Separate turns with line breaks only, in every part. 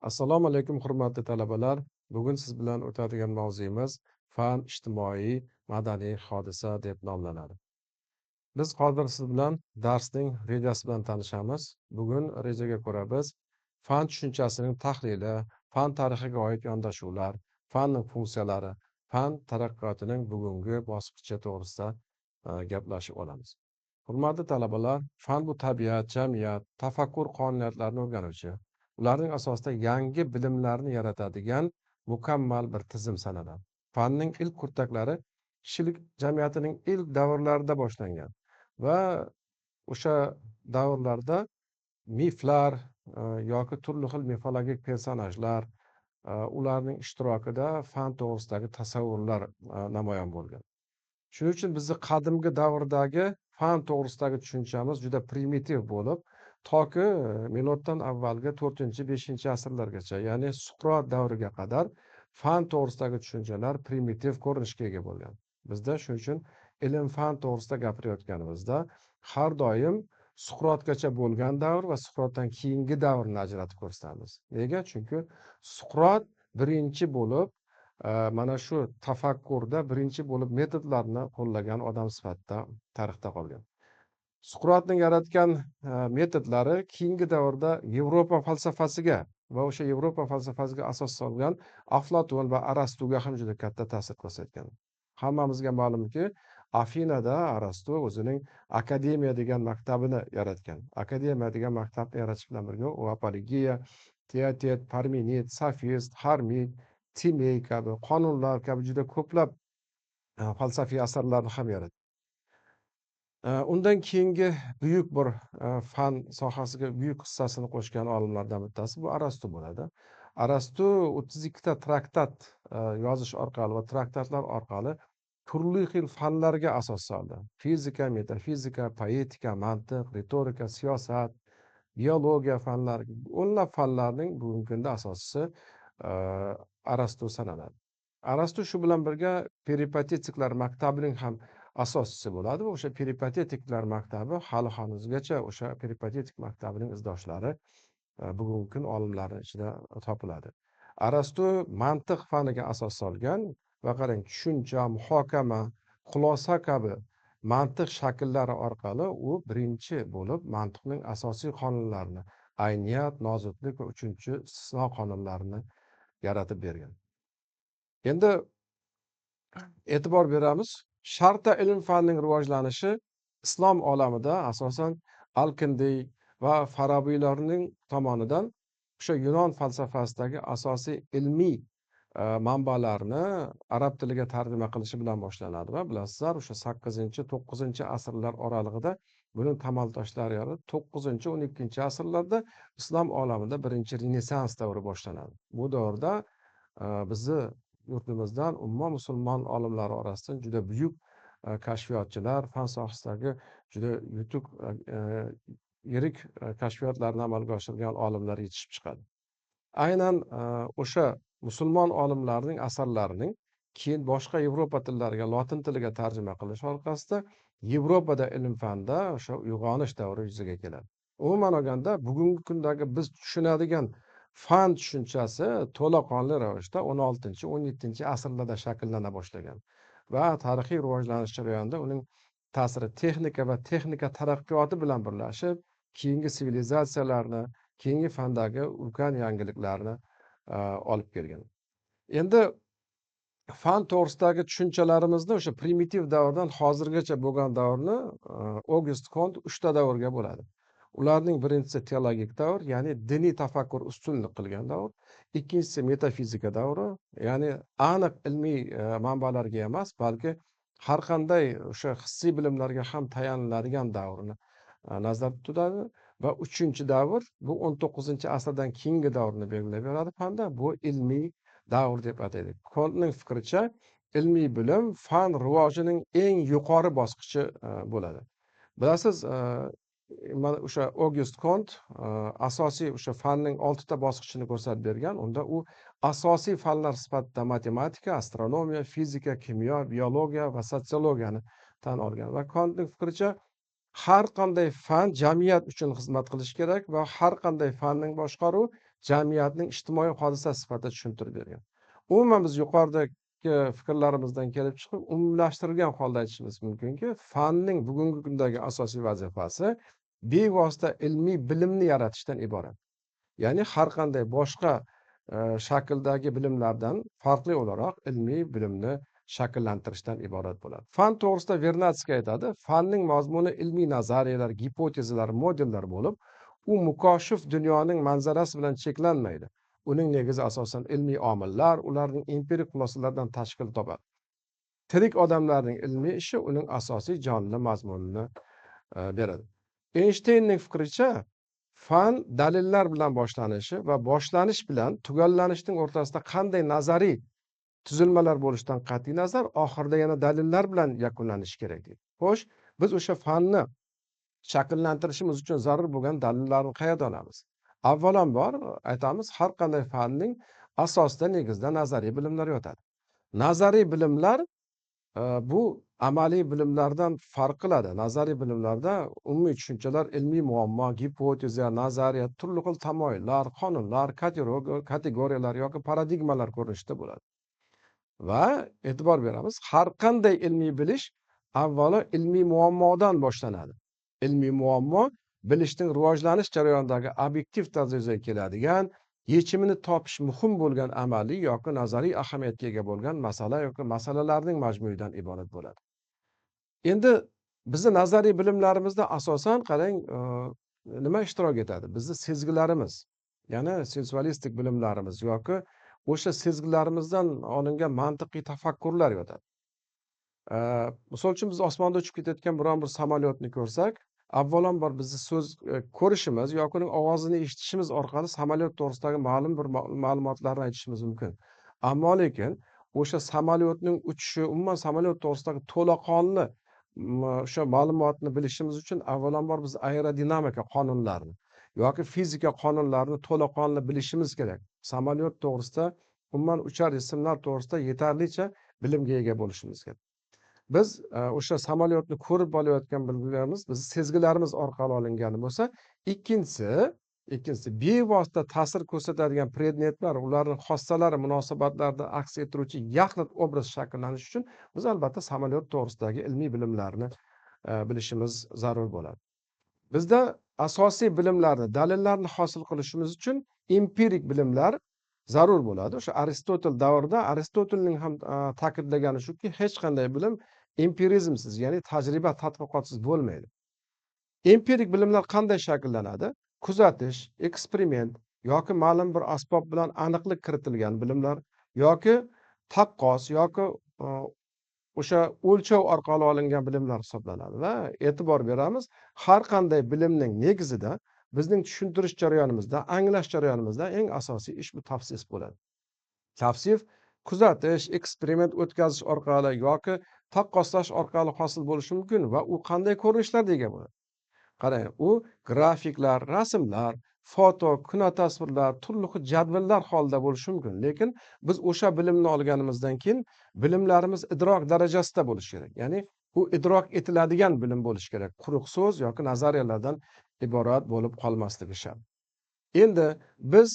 Assalomu alaykum, hurmatli talabalar. Bugun siz bilan o'tadigan mavzuyimiz fan ijtimoiy madaniy hodisa deb nomlanadi. Biz hozir siz bilan darsning rejasi bilan tanishamiz. Bugun rejaga ko'ra biz fan tushunchasining tahlili, fan tarixiga oid yondashuvlar, fanning funksiyalari, fan taraqqiyotining bugungi bosqichi to'g'risida gaplashib olamiz. Hurmatli talabalar, fan bu tabiat, jamiyat, tafakkur qonuniyatlarini o'rganuvchi, ularning asosida yangi bilimlarni yaratadigan mukammal bir tizim sanaladi. Fanning ilk kurtaklari kishilik jamiyatining ilk davrlarida boshlangan va o'sha davrlarda miflar yoki turli xil mifologik personajlar ularning ishtirokida fan to'g'risidagi tasavvurlar namoyon bo'lgan. Shuning uchun bizni qadimgi davrdagi fan to'g'risidagi tushunchamiz juda primitiv bo'lib, toki miloddan avvalgi 4-5 asrlargacha, ya'ni Suqrot davriga qadar fan to'g'risidagi tushunchalar primitiv ko'rinishga ega bo'lgan. Bizda shuning uchun ilm-fan to'g'risida gapirayotganimizda har doim Suqrotgacha bo'lgan davr va Suqrotdan keyingi davrni ajratib ko'rsatamiz. Nega? Chunki Suqrot birinchi bo'lib mana shu tafakkurda birinchi bo'lib metodlarni qo'llagan odam sifatida tarixda qolgan. Suqrotning yaratgan metodlari keyingi davrda Yevropa falsafasiga va o'sha Yevropa falsafasiga asos solgan Aflotun va Arastuga ham juda katta ta'sir ko'rsatgan. Hammamizga ma'lumki, Afinada Arastu o'zining Akademiya degan maktabini yaratgan. Akademiya degan maktabni yaratish bilan birga u Apologiya, Teotet, Parmenid, Sofist, Harmid, Timey kabi qonunlar kabi juda ko'plab falsafiy asarlarni ham yaratdi. Undan keyingi buyuk bir fan sohasiga buyuk hissasini qo'shgan olimlardan bittasi bu Arastu bo'ladi. Arastu 32 ta traktat yozish orqali va traktatlar orqali turli xil fanlarga asos soldi. Fizika, metafizika, poetika, mantiq, retorika, siyosat, biologiya fanlari, o'nlab fanlarning bugungi kunda asoschisi Arastu sanaladi. Arastu shu bilan birga peripatetiklar maktabining ham asoschisi bo'ladi va o'sha peripatetiklar maktabi hali hanuzgacha o'sha peripatetik maktabining izdoshlari bugungi kun olimlari ichida topiladi. Arastu mantiq faniga asos solgan va qarang, tushuncha, muhokama, xulosa kabi mantiq shakllari orqali u birinchi bo'lib mantiqning asosiy qonunlarini, ayniyat, noziklik va uchinchi istisno qonunlarini yaratib bergan. Endi e'tibor beramiz. Sharta ilm fanning rivojlanishi islom olamida asosan Al-Kindiy va Farabiylarning tomonidan o'sha Yunon falsafasidagi asosiy ilmiy manbalarni arab tiliga tarjima qilishi bilan boshlanadi va bilasizlar, o'sha 8-9 asrlar oralig'ida buning tamal toshlari yorilib, 9-12 asrlarda islom olamida birinchi Renessans davri boshlanadi. Bu davrda bizni yurtimizdan umuman musulmon olimlari orasidan juda buyuk kashfiyotchilar, fan sohasidagi juda yutuq yirik kashfiyotlarni amalga oshirgan olimlar yetishib chiqadi. Aynan o'sha musulmon olimlarning asarlarining keyin boshqa Yevropa tillariga, lotin tiliga tarjima qilish orqasida Yevropada ilm-fanda o'sha uyg'onish davri yuzaga keladi. Umuman olganda, bugungi kundagi biz tushunadigan fan tushunchasi to'laqonli ravishda 16-17 asrlarda shakllana boshlagan va tarixiy rivojlanish jarayonida uning ta'siri texnika va texnika taraqqiyoti bilan birlashib, keyingi sivilizatsiyalarni, keyingi fandagi ulkan yangiliklarni olib kelgan. Endi fan to'g'risidagi tushunchalarimizni o'sha primitiv davrdan hozirgacha bo'lgan davrni August Kont 3 ta davrga bo'ladi. Ularning birinchisi teologik davr, ya'ni diniy tafakkur ustunlik qilgan davr. Ikkinchisi metafizika davri, ya'ni aniq ilmiy manbalarga emas, balki har qanday o'sha hissiy bilimlarga ham tayaniladigan davrni nazarda tutadi va uchinchi davr bu 19-asrdan keyingi davrni belgilab beradi fanda. Bu ilmiy davr deb ataydi. Kontning fikricha, ilmiy bilim fan rivojining eng yuqori bosqichi bo'ladi. Bilasiz, mana o'sha August Kont asosiy o'sha fanning 6 ta bosqichini ko'rsatib bergan. Unda u asosiy fanlar sifatida matematika, astronomiya, fizika, kimyo, biologiya va sotsiologiyani tan olgan va Kontning fikricha har qanday fan jamiyat uchun xizmat qilishi kerak va har qanday fanning boshqaruvi jamiyatning ijtimoiy hodisa sifatida tushuntirib bergan. Umuman biz yuqoridagi fikrlarimizdan kelib chiqib umumlashtirilgan holda aytishimiz mumkinki, fanning bugungi kundagi asosiy vazifasi bevosita ilmiy bilimni yaratishdan iborat. Ya'ni har qanday boshqa shakldagi bilimlardan farqli o'laroq ilmiy bilimni shakllantirishdan iborat bo'ladi. Fan to'g'risida Vernatskiy aytadi, fanning mazmuni ilmiy nazariyalar, gipotezalar, modellar bo'lib, u mukoshif dunyoning manzarasi bilan cheklanmaydi. Uning negizi asosan ilmiy omillar, ularning empirik xulosalaridan tashkil topadi. Tirik odamlarning ilmiy ishi uning asosiy jonli mazmunini beradi. Eynshteynning fikricha, fan dalillar bilan boshlanishi va boshlanish bilan tugallanishning o'rtasida qanday nazariy tuzilmalar bo'lishidan qat'iy nazar oxirida yana dalillar bilan yakunlanishi kerak deydi. Xo'sh, biz o'sha fanni shakllantirishimiz uchun zarur bo'lgan dalillarni qayerdan olamiz? Avvalambor aytamiz, har qanday fanning asosida negizida nazariy bilimlar yotadi. Nazariy bilimlar bu amaliy bilimlardan farq qiladi. Nazariy bilimlarda umumiy tushunchalar, ilmiy muammo, gipoteza, nazariya, turli xil tamoyillar, qonunlar, kategoriyalar yoki paradigmalar ko'rinishida bo'ladi. Va e'tibor beramiz, har qanday ilmiy bilish avvalo ilmiy muammodan boshlanadi. Ilmiy muammo bilishning rivojlanish jarayonidagi obyektiv tarzda yuzaga keladigan, yechimini topish muhim bo'lgan amaliy yoki nazariy ahamiyatga ega bo'lgan masala yoki masalalarning majmuidan iborat bo'ladi. Endi bizni nazariy bilimlarimizda asosan qarang, nima ishtirok etadi? Bizni sezgilarimiz, ya'ni sensualistik bilimlarimiz yoki o'sha sezgilarimizdan olingan mantiqiy tafakkurlar yotadi. Misol uchun biz osmonda uchib ketayotgan biron bir samolyotni ko'rsak, avvalambor bizni so'z ko'rishimiz yoki uning ovozini eshitishimiz orqali samolyot to'g'risidagi ma'lum bir ma'lumotlarni aytishimiz mumkin. Ammo lekin o'sha samolyotning uchishi, umuman samolyot to'g'risidagi to'laqonli o'sha ma'lumotni bilishimiz uchun avvalambor biz aerodinamika qonunlarini yoki fizika qonunlarini to'laqonli bilishimiz kerak. Samolyot to'g'risida, umuman uchar jismlar to'g'risida yetarlicha bilimga ega bo'lishimiz kerak. Biz o'sha samolyotni ko'rib olayotgan bilimlarimiz bizni sezgilarimiz orqali olingani bo'lsa, ikkinchisi bevosita ta'sir ko'rsatadigan predmetlar, ularning xossalari, munosabatlarida aks ettiruvchi yaxlit obraz shakllanishi uchun biz albatta samolyot to'g'risidagi ilmiy bilimlarni bilishimiz zarur bo'ladi. Bizda asosiy bilimlarni, dalillarni hosil qilishimiz uchun empirik bilimlar zarur bo'ladi. O'sha Aristotel davrida Aristotelning ham ta'kidlagani shuki, hech qanday bilim empirizmsiz, ya'ni tajriba tadqiqotsiz bo'lmaydi. Empirik bilimlar qanday shakllanadi? Kuzatish, eksperiment yoki ma'lum bir asbob bilan aniqlik kiritilgan bilimlar yoki taqqos yoki o'sha o'lchov orqali olingan bilimlar hisoblanadi. Va e'tibor beramiz, har qanday bilimning negizida bizning tushuntirish jarayonimizda, anglash jarayonimizda eng asosiy ish bu tavsif bo'ladi. Tavsif kuzatish, eksperiment o'tkazish orqali yoki taqqoslash orqali hosil bo'lishi mumkin va u qanday ko'rinishlarga ega bo'ladi? Qarang, u grafiklar, rasmlar, foto, kinotasvirlar, turli xil jadvallar holida bo'lishi mumkin. Lekin biz o'sha bilimni olganimizdan keyin bilimlarimiz idrok darajasida bo'lishi kerak. Ya'ni u idrok etiladigan bilim bo'lishi kerak. Quruq so'z yoki nazariyalardan iborat bo'lib qolmasligi shart. Endi biz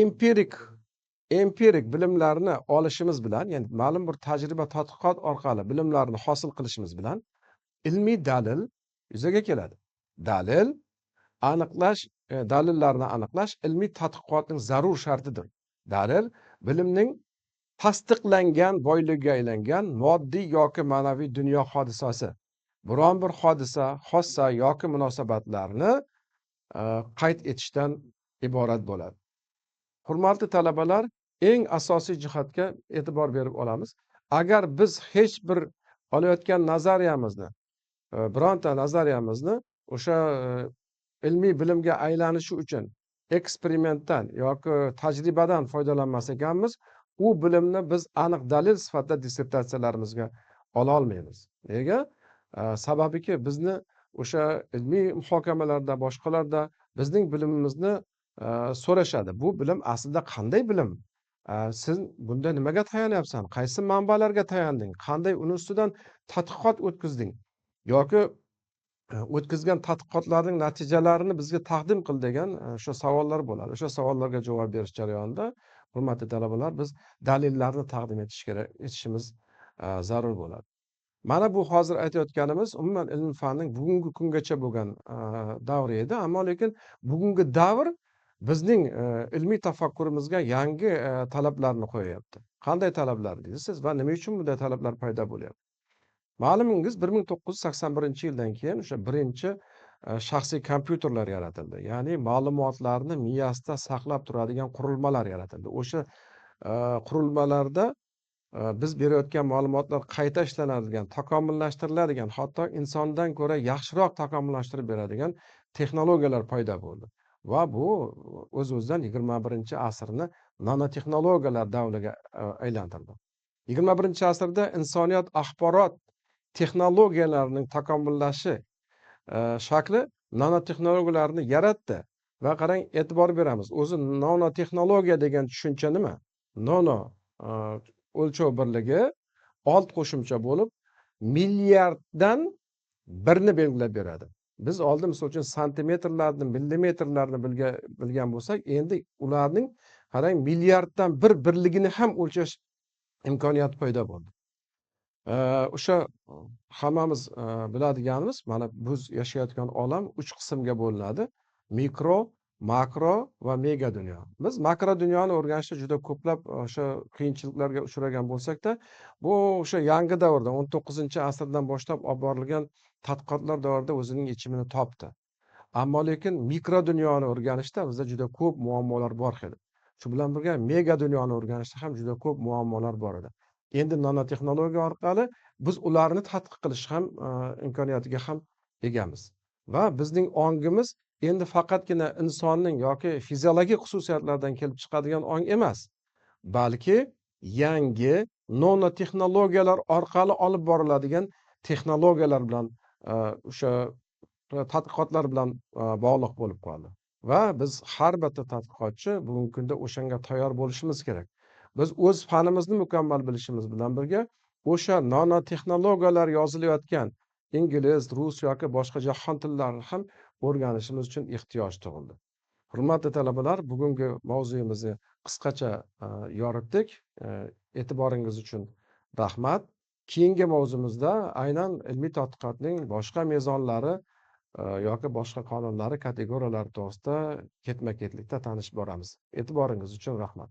empirik bilimlarni olishimiz bilan, ya'ni ma'lum bir tajriba tadqiqot orqali bilimlarni hosil qilishimiz bilan ilmiy dalil yuzaga keladi. Dalillarni aniqlash ilmiy tadqiqotning zarur shartidir. Dalil bilimning tasdiqlangan boyligiga aylangan moddiy yoki ma'naviy dunyo hodisasi. Biron bir hodisa, xossa yoki munosabatlarni qayd etishdan iborat bo'ladi. Hurmatli talabalar, eng asosiy jihatga e'tibor berib olamiz. Agar biz hech bir olayotgan nazariyamizni, bironta nazariyamizni o'sha ilmiy bilimga aylanishi uchun eksperimentdan yoki tajribadan foydalanmas ekanmiz, u bilimni biz aniq dalil sifatida dissertatsiyalarimizga ola olmaymiz. Nega? Sababiki bizni o'sha ilmiy muhokamalarda, boshqalarda bizning bilimimizni so'rashadi. Bu bilim aslida qanday bilim? Siz bunda nimaga tayonyapsan? Qaysi manbalarga tayanding? Qanday uni ustidan tadqiqot o'tkazding? Yoki o'tkazgan tadqiqotlarning natijalarini bizga taqdim qil degan o'sha savollar bo'ladi. O'sha savollarga javob berish jarayonida, hurmatli talabalar, biz dalillarni taqdim etishimiz zarur bo'ladi. Mana bu hozir aytayotganimiz umuman ilm fanning bugungi kungacha bo'lgan davri edi, ammo lekin bugungi davr bizning ilmiy tafakkurimizga yangi talablarni qo'yyapti. Qanday talablar deysiz va nima uchun bunday talablar paydo bo'lyapti? Ma'lumingiz, 1981-yildan keyin o'sha birinchi shaxsiy kompyuterlar yaratildi. Ya'ni ma'lumotlarni miyasida saqlab turadigan qurilmalar yaratildi. O'sha qurilmalarda biz berayotgan ma'lumotlar qayta ishlanadigan, takomillashtiriladigan, hatto insondan ko'ra yaxshiroq takomillashtirib beradigan texnologiyalar paydo bo'ldi. Va bu o'z-o'zidan 21-asrni nanotexnologiyalar davriga aylantirdi. 21-asrda insoniyat axborot texnologiyalarining takomillashishi shakli nanotexnologiyalarni yaratdi. Va qarang, e'tibor beramiz. O'zi nanotexnologiya degan tushuncha nima? Nano o'lchov birligi old qo'shimcha bo'lib, milliarddan birni belgilab beradi. Biz oldin misol uchun santimetrlarni, millimetrlarni bilgan bo'lsak, endi ularning qarang, milliarddan bir birligini ham o'lchash imkoniyati paydo bo'ldi. O'sha hammamiz biladiganimiz, mana biz yashayotgan olam 3 qismga bo'linadi: mikro, makro va mega dunyo. Biz makro dunyoni o'rganishda juda ko'plab o'sha qiyinchiliklarga uchragan bo'lsak-da, bu o'sha yangi davrda 19-asrdan boshlab olib borilgan tadqiqotlar davrida o'zining yechimini topdi. Ammo lekin mikro dunyoni o'rganishda bizda juda ko'p muammolar bor edi. Shu bilan birga mega dunyoni o'rganishda ham juda ko'p muammolar bor edi. Endi nanotexnologiya orqali biz ularni tadqiq qilish ham imkoniyatiga ham egamiz. Va bizning ongimiz endi faqatgina insonning yoki fiziologik xususiyatlardan kelib chiqadigan ong emas, balki yangi nanotexnologiyalar orqali olib boriladigan texnologiyalar bilan o'sha tadqiqotlar bilan bog'liq bo'lib qoldi. Va biz har bitta tadqiqotchi bugungi kunda o'shanga tayyor bo'lishimiz kerak. Biz o'z fanimizni mukammal bilishimiz bilan birga o'sha nanotexnologiyalar yozilayotgan ingliz, rus yoki boshqa jahon tillarini ham o'rganishimiz uchun ehtiyoj tug'ildi. Hurmatli talabalar, bugungi mavzuyimizni qisqacha yoritdik. E'tiboringiz uchun rahmat. Keyingi mavzumizda aynan ilmiy tadqiqotning boshqa mezonlari yoki boshqa qonunlari, kategoriyalari to'g'risida ketma-ketlikda tanishib boramiz. E'tiboringiz uchun rahmat.